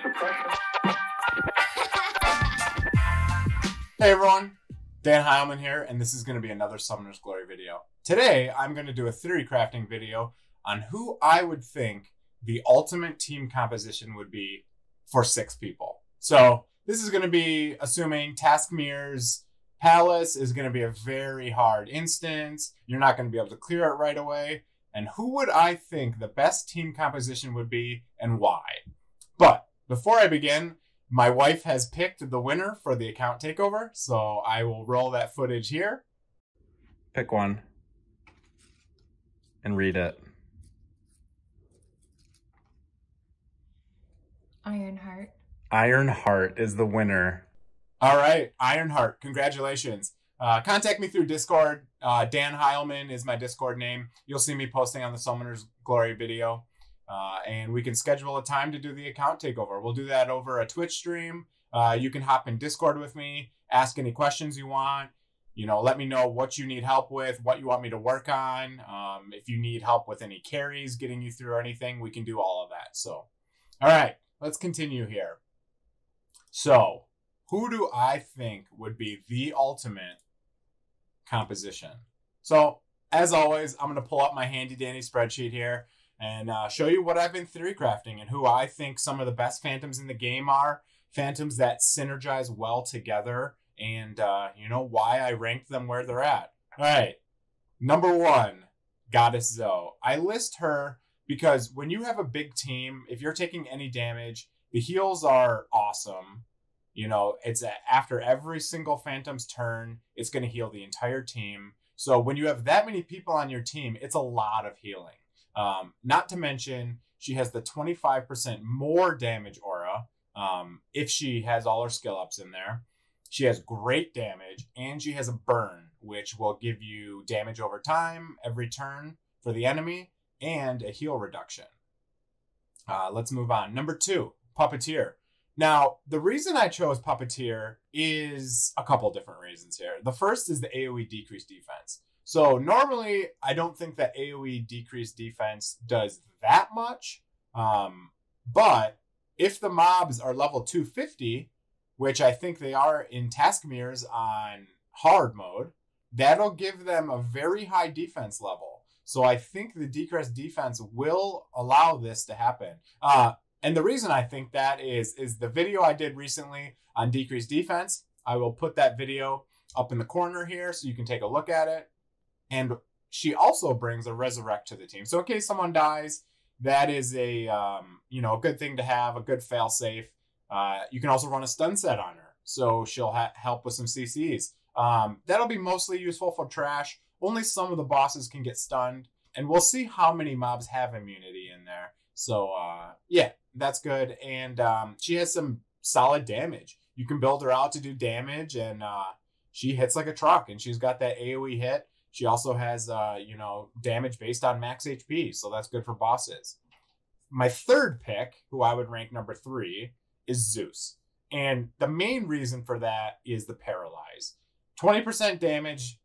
Hey everyone, danheilman here, and this is going to be another Summoner's Glory video. Today, I'm going to do a theory crafting video on who I would think the ultimate team composition would be for 6 people. So this is going to be assuming Taskmir's Palace is going to be a very hard instance. You're not going to be able to clear it right away. And who would I think the best team composition would be and why? But before I begin, my wife has picked the winner for the account takeover, so I will roll that footage here. Pick one and read it. Ironheart. Ironheart is the winner. All right, Ironheart, congratulations. Contact me through Discord. danheilman is my Discord name. You'll see me posting on the Summoner's Glory video. And we can schedule a time to do the account takeover. We'll do that over a Twitch stream. You can hop in Discord with me, ask any questions you want. You know, let me know what you need help with, what you want me to work on. If you need help with any carries, getting you through anything, we can do all of that. So, all right, let's continue here. So, who do I think would be the ultimate composition? So, as always, I'm going to pull up my handy dandy spreadsheet here and show you what I've been theory crafting and who I think some of the best phantoms in the game are. Phantoms that synergize well together and, you know, why I ranked them where they're at. All right. Number 1, Goddess Zoe. I list her because when you have a big team, if you're taking any damage, the heals are awesome. You know, it's after every single Phantom's turn, it's going to heal the entire team. So when you have that many people on your team, it's a lot of healing. Not to mention, she has the 25% more damage aura if she has all her skill ups in there. She has great damage, and she has a burn, which will give you damage over time every turn for the enemy, and a heal reduction. Let's move on. Number 2, Puppeteer. Now, the reason I chose Puppeteer is a couple different reasons here. The first is the AoE decreased defense. So normally, I don't think that AoE decreased defense does that much. But if the mobs are level 250, which I think they are in Taskmir's on hard mode, that'll give them a very high defense level. So I think the decreased defense will allow this to happen. And the reason I think that is the video I did recently on decreased defense. I will put that video up in the corner here so you can take a look at it. And she also brings a resurrect to the team. So in case someone dies, that is a you know, a good thing to have, a good fail safe. You can also run a stun set on her, so she'll help with some CCs. That'll be mostly useful for trash. Only some of the bosses can get stunned, and we'll see how many mobs have immunity in there. So yeah, that's good. And she has some solid damage. You can build her out to do damage, and she hits like a truck, and she's got that AoE hit. She also has, you know, damage based on max HP, so that's good for bosses. My third pick, who I would rank number 3, is Zeus. And the main reason for that is the Paralyze. 20% damage,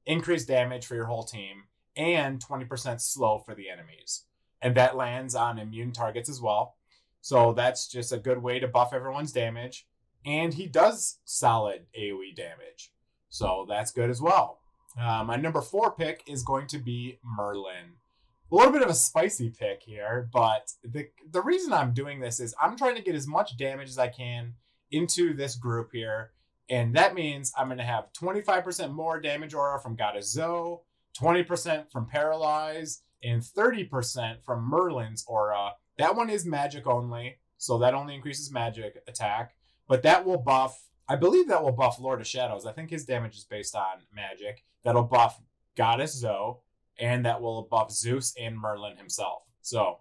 increased damage for your whole team, and 20% slow for the enemies. And that lands on immune targets as well. So that's just a good way to buff everyone's damage. And he does solid AoE damage. So that's good as well. My number 4 pick is going to be Merlin. A little bit of a spicy pick here, but the reason I'm doing this is I'm trying to get as much damage as I can into this group here. And that means I'm going to have 25% more damage aura from Goddess Zoe, 20% from Paralyze, and 30% from Merlin's aura. That one is magic only, so that only increases magic attack. But that will buff, I believe that will buff Lord of Shadows. I think his damage is based on magic. That'll buff Goddess Zoe, and that will buff Zeus and Merlin himself. So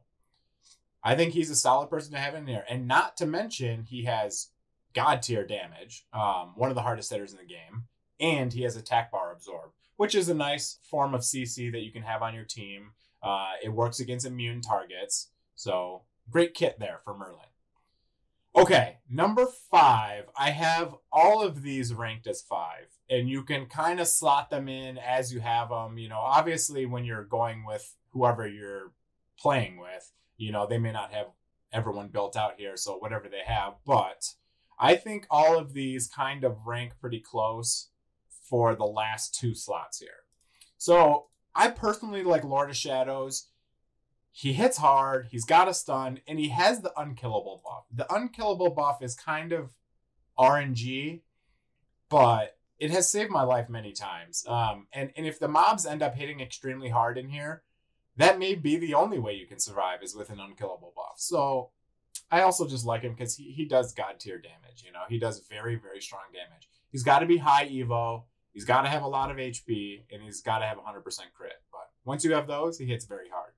I think he's a solid person to have in there. And not to mention, he has God tier damage, one of the hardest hitters in the game, and he has attack bar absorb, which is a nice form of CC that you can have on your team. It works against immune targets. So great kit there for Merlin. Okay, number 5. I have all of these ranked as 5, and you can kind of slot them in as you have them. You know, obviously when you're going with whoever you're playing with, you know, they may not have everyone built out here, so whatever they have. But I think all of these kind of rank pretty close for the last 2 slots here. So I personally like Lord of Shadows. He hits hard, he's got a stun, and he has the unkillable buff. The unkillable buff is kind of RNG, but it has saved my life many times. And if the mobs end up hitting extremely hard in here, that may be the only way you can survive is with an unkillable buff. So I also just like him because he does god tier damage. You know, he does very, very strong damage. He's got to be high evo. He's got to have a lot of HP, and he's got to have 100% crit. But once you have those, he hits very hard.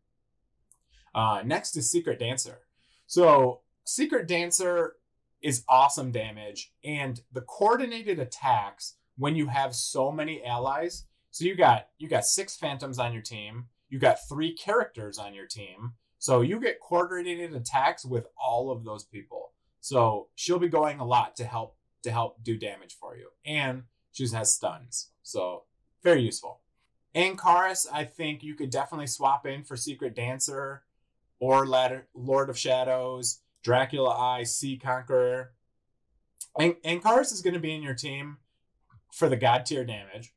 Next is Secret Dancer. So Secret Dancer is awesome damage, and the coordinated attacks when you have so many allies. So you got 6 phantoms on your team. You got 3 characters on your team. So you get coordinated attacks with all of those people. So she'll be going a lot to help do damage for you. And she has stuns. So very useful. Ankaris, I think you could definitely swap in for Secret Dancer or Lord of Shadows, Dracula Eye, Sea Conqueror. Ankaris is going to be in your team for the god tier damage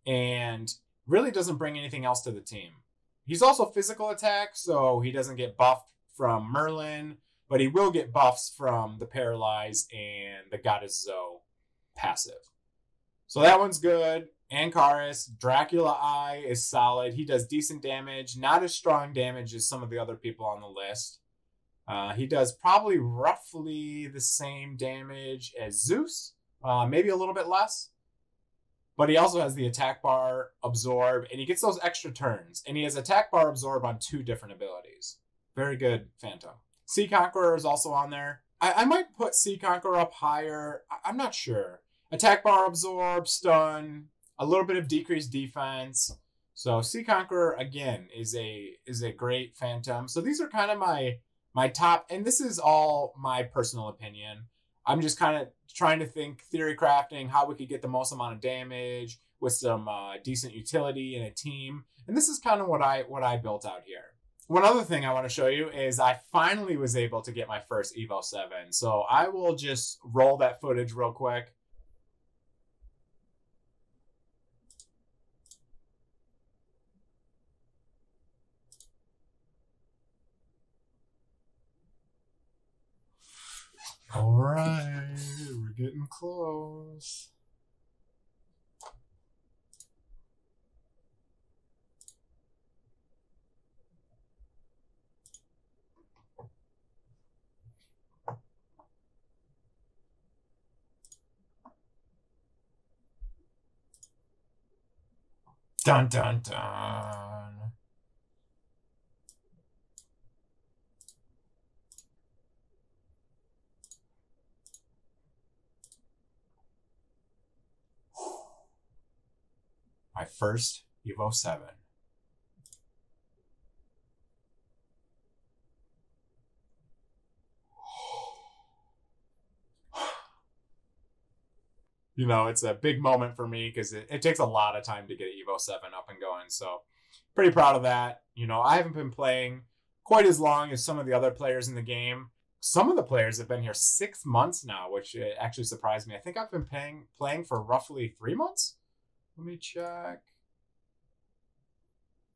and really doesn't bring anything else to the team. He's also physical attack, so he doesn't get buffed from Merlin, but he will get buffs from the Paralyze and the Goddess Zoe passive. So that one's good. Ankaris, Dracula Eye is solid. He does decent damage, not as strong damage as some of the other people on the list. He does probably roughly the same damage as Zeus, maybe a little bit less. But he also has the attack bar absorb, and he gets those extra turns. And he has attack bar absorb on 2 different abilities. Very good Phantom. Sea Conqueror is also on there. I might put Sea Conqueror up higher. I'm not sure. Attack bar absorb, stun, a little bit of decreased defense. So Sea Conqueror, again, is a great Phantom. So these are kind of my top, and this is all my personal opinion. I'm just kind of trying to think theory crafting, how we could get the most amount of damage with some decent utility in a team. And this is kind of what I built out here. One other thing I want to show you is I finally was able to get my first Evo 7. So I will just roll that footage real quick. All right, we're getting close. Dun, dun, dun. My first Evo 7. You know, it's a big moment for me because it takes a lot of time to get Evo 7 up and going. So pretty proud of that. You know, I haven't been playing quite as long as some of the other players in the game. Some of the players have been here 6 months now, which actually surprised me. I think I've been playing for roughly 3 months. Let me check.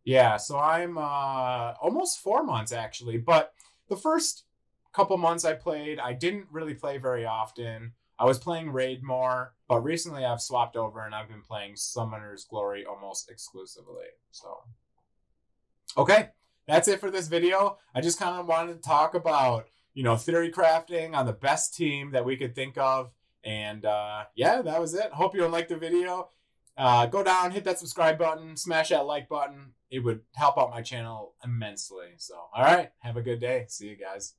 Yeah, so I'm almost 4 months actually. But the first couple months I played, I didn't really play very often. I was playing Raid more, but recently I've swapped over and I've been playing Summoner's Glory almost exclusively. So, okay, that's it for this video. I just kind of wanted to talk about, you know, theory crafting on the best team that we could think of. And yeah, that was it. Hope you liked the video. Go down, hit that subscribe button, smash that like button. It would help out my channel immensely. So, all right, have a good day. See you guys.